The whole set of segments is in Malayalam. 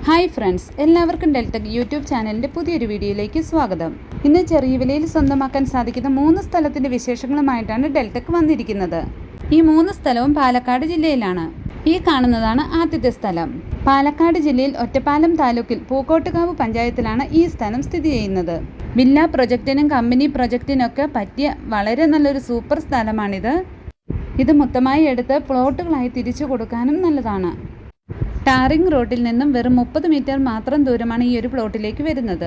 ഹായ് ഫ്രണ്ട്സ്, എല്ലാവർക്കും ഡെൽടെക് യൂട്യൂബ് ചാനലിൻ്റെ പുതിയൊരു വീഡിയോയിലേക്ക് സ്വാഗതം. ഇന്ന് ചെറിയ വിലയിൽ സ്വന്തമാക്കാൻ സാധിക്കുന്ന 3 സ്ഥലത്തിൻ്റെ വിശേഷങ്ങളുമായിട്ടാണ് ഡെൽടെക് വന്നിരിക്കുന്നത്. ഈ 3 സ്ഥലവും പാലക്കാട് ജില്ലയിലാണ്. ഈ കാണുന്നതാണ് ആദ്യത്തെ സ്ഥലം. പാലക്കാട് ജില്ലയിൽ ഒറ്റപ്പാലം താലൂക്കിൽ പൂക്കോട്ടുകാവ് പഞ്ചായത്തിലാണ് ഈ സ്ഥലം സ്ഥിതി ചെയ്യുന്നത്. വില്ല പ്രൊജക്റ്റിനും കമ്പനി പ്രൊജക്റ്റിനൊക്കെ പറ്റിയ വളരെ നല്ലൊരു സൂപ്പർ സ്ഥലമാണിത്. ഇത് മൊത്തമായി എടുത്ത് പ്ലോട്ടുകളായി തിരിച്ചു കൊടുക്കാനും നല്ലതാണ്. ടാറിംഗ് റോഡിൽ നിന്നും വെറും 30 മീറ്റർ മാത്രം ദൂരമാണ് ഈ ഒരു പ്ലോട്ടിലേക്ക് വരുന്നത്.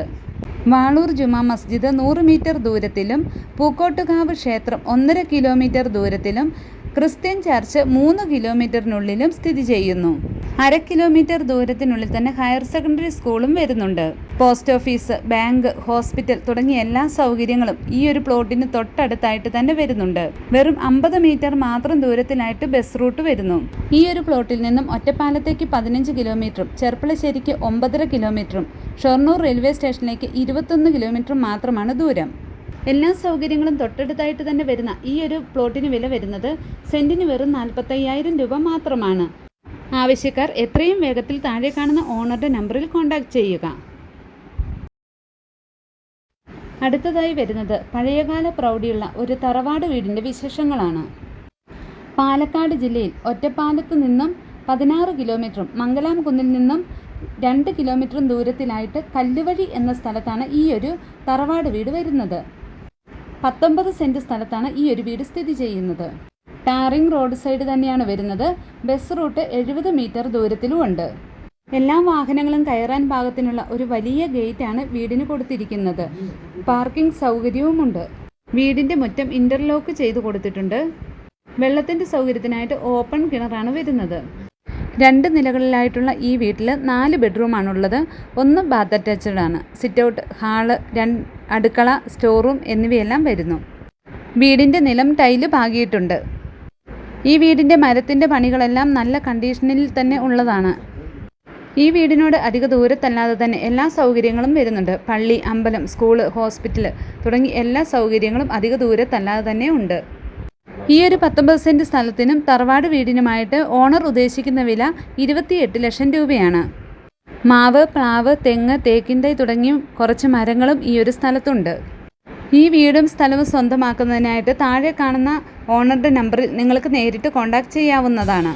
വാളൂർ ജുമാ മസ്ജിദ് 100 മീറ്റർ ദൂരത്തിലും പൂക്കോട്ടുകാവ് ക്ഷേത്രം 1.5 കിലോമീറ്റർ ദൂരത്തിലും ക്രിസ്ത്യൻ ചർച്ച് 3 കിലോമീറ്ററിനുള്ളിലും സ്ഥിതി ചെയ്യുന്നു. 1/2 കിലോമീറ്റർ ദൂരത്തിനുള്ളിൽ തന്നെ ഹയർ സെക്കൻഡറി സ്കൂളും വരുന്നുണ്ട്. പോസ്റ്റ് ഓഫീസ്, ബാങ്ക്, ഹോസ്പിറ്റൽ തുടങ്ങിയ എല്ലാ സൗകര്യങ്ങളും ഈ ഒരു പ്ലോട്ടിന് തൊട്ടടുത്തായിട്ട് തന്നെ വരുന്നുണ്ട്. വെറും 50 മീറ്റർ മാത്രം ദൂരത്തിലായിട്ട് ബസ് റൂട്ട് വരുന്നു. ഈ ഒരു പ്ലോട്ടിൽ നിന്നും ഒറ്റപ്പാലത്തേക്ക് 15 കിലോമീറ്ററും ചെർപ്പളശ്ശേരിക്ക് 9.5 കിലോമീറ്ററും ഷൊർണൂർ റെയിൽവേ സ്റ്റേഷനിലേക്ക് 21 കിലോമീറ്റർ മാത്രമാണ് ദൂരം. എല്ലാ സൗകര്യങ്ങളും തൊട്ടടുത്തായിട്ട് തന്നെ വരുന്ന ഈ ഒരു പ്ലോട്ടിന് വില വരുന്നത് സെന്റിന് വെറും 45,000 രൂപ മാത്രമാണ്. ആവശ്യക്കാർ എത്രയും വേഗത്തിൽ താഴെ കാണുന്ന ഓണറുടെ നമ്പറിൽ കോൺടാക്ട് ചെയ്യുക. അടുത്തതായി വരുന്നത് പഴയകാല പ്രൗഢിയുള്ള ഒരു തറവാട് വീടിൻ്റെ വിശേഷങ്ങളാണ്. പാലക്കാട് ജില്ലയിൽ ഒറ്റപ്പാലത്ത് നിന്നും 16 കിലോമീറ്ററും മംഗലാംകുന്നിൽ നിന്നും 2 കിലോമീറ്ററും ദൂരത്തിലായിട്ട് കല്ലുവഴി എന്ന സ്ഥലത്താണ് ഈ ഒരു തറവാട് വീട് വരുന്നത്. 19 സെൻറ്റ് സ്ഥലത്താണ് ഈ ഒരു വീട് സ്ഥിതി ചെയ്യുന്നത്. ടാറിംഗ് റോഡ് സൈഡ് തന്നെയാണ് വരുന്നത്. ബസ് റൂട്ട് 70 മീറ്റർ ദൂരത്തിലുമുണ്ട്. എല്ലാ വാഹനങ്ങളും കയറാൻ പാകത്തിനുള്ള ഒരു വലിയ ഗേറ്റാണ് വീടിന് കൊടുത്തിരിക്കുന്നത്. പാർക്കിംഗ് സൗകര്യവുമുണ്ട്. വീടിൻ്റെ മുറ്റം ഇൻ്റർലോക്ക് ചെയ്ത് കൊടുത്തിട്ടുണ്ട്. വെള്ളത്തിൻ്റെ സൗകര്യത്തിനായിട്ട് ഓപ്പൺ കിണറാണ് വരുന്നത്. 2 നിലകളിലായിട്ടുള്ള ഈ വീട്ടിൽ 4 ബെഡ്റൂമാണുള്ളത്. 1 ബാത്ത് അറ്റാച്ച്ഡ് ആണ്. സിറ്റ് ഔട്ട്, ഹാള്, അടുക്കള, സ്റ്റോർ റൂം എന്നിവയെല്ലാം വരുന്നു. വീടിൻ്റെ നിലം ടൈല് പാകിയിട്ടുണ്ട്. ഈ വീടിൻ്റെ മരത്തിൻ്റെ പണികളെല്ലാം നല്ല കണ്ടീഷനിൽ തന്നെ ഉള്ളതാണ്. ഈ വീടിനോട് അധിക ദൂരത്തല്ലാതെ തന്നെ എല്ലാ സൗകര്യങ്ങളും വരുന്നുണ്ട്. പള്ളി, അമ്പലം, സ്കൂള്, ഹോസ്പിറ്റൽ തുടങ്ങി എല്ലാ സൗകര്യങ്ങളും അധിക ദൂരത്തല്ലാതെ തന്നെ ഉണ്ട്. ഈ ഒരു 19 സെൻറ്റ് സ്ഥലത്തിനും തറവാട് വീടിനുമായിട്ട് ഓണർ ഉദ്ദേശിക്കുന്ന വില 28 ലക്ഷം രൂപയാണ്. മാവ്, പ്ലാവ്, തെങ്ങ്, തേക്കിൻ തൈ തുടങ്ങി കുറച്ച് മരങ്ങളും ഈ ഒരു സ്ഥലത്തുണ്ട്. ഈ വീടും സ്ഥലവും സ്വന്തമാക്കുന്നതിനായിട്ട് താഴെ കാണുന്ന ഓണറുടെ നമ്പറിൽ നിങ്ങൾക്ക് നേരിട്ട് കോൺടാക്ട് ചെയ്യാവുന്നതാണ്.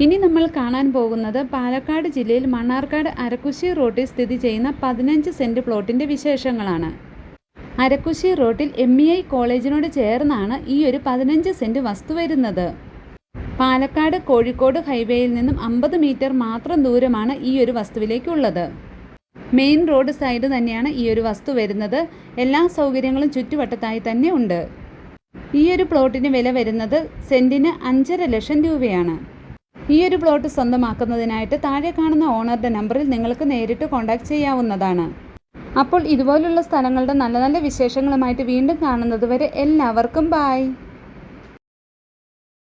ഇനി നമ്മൾ കാണാൻ പോകുന്നത് പാലക്കാട് ജില്ലയിൽ മണ്ണാർക്കാട് അരക്കുശി റോഡിൽ സ്ഥിതി ചെയ്യുന്ന 15 സെൻറ്റ് പ്ലോട്ടിൻ്റെ വിശേഷങ്ങളാണ്. അരക്കുശി റോഡിൽ MEI കോളേജിനോട് ചേർന്നാണ് ഈ ഒരു 15 സെൻറ്റ് വസ്തു വരുന്നത്. പാലക്കാട് കോഴിക്കോട് ഹൈവേയിൽ നിന്നും 50 മീറ്റർ മാത്രം ദൂരമാണ് ഈ ഒരു വസ്തുവിലേക്കുള്ളത്. മെയിൻ റോഡ് സൈഡ് തന്നെയാണ് ഈ ഒരു വസ്തു വരുന്നത്. എല്ലാ സൗകര്യങ്ങളും ചുറ്റുവട്ടത്തായി തന്നെ ഉണ്ട്. ഈ ഒരു പ്ലോട്ടിന് വില വരുന്നത് സെൻറ്റിന് 5.5 ലക്ഷം രൂപയാണ്. ഈ ഒരു പ്ലോട്ട് സ്വന്തമാക്കുന്നതിനായിട്ട് താഴെ കാണുന്ന ഓണറുടെ നമ്പറിൽ നിങ്ങൾക്ക് നേരിട്ട് കോൺടാക്റ്റ് ചെയ്യാവുന്നതാണ്. അപ്പോൾ ഇതുപോലുള്ള സ്ഥലങ്ങളുടെ നല്ല നല്ല വിശേഷങ്ങളുമായിട്ട് വീണ്ടും കാണുന്നത് വരെ എല്ലാവർക്കും ബായ്.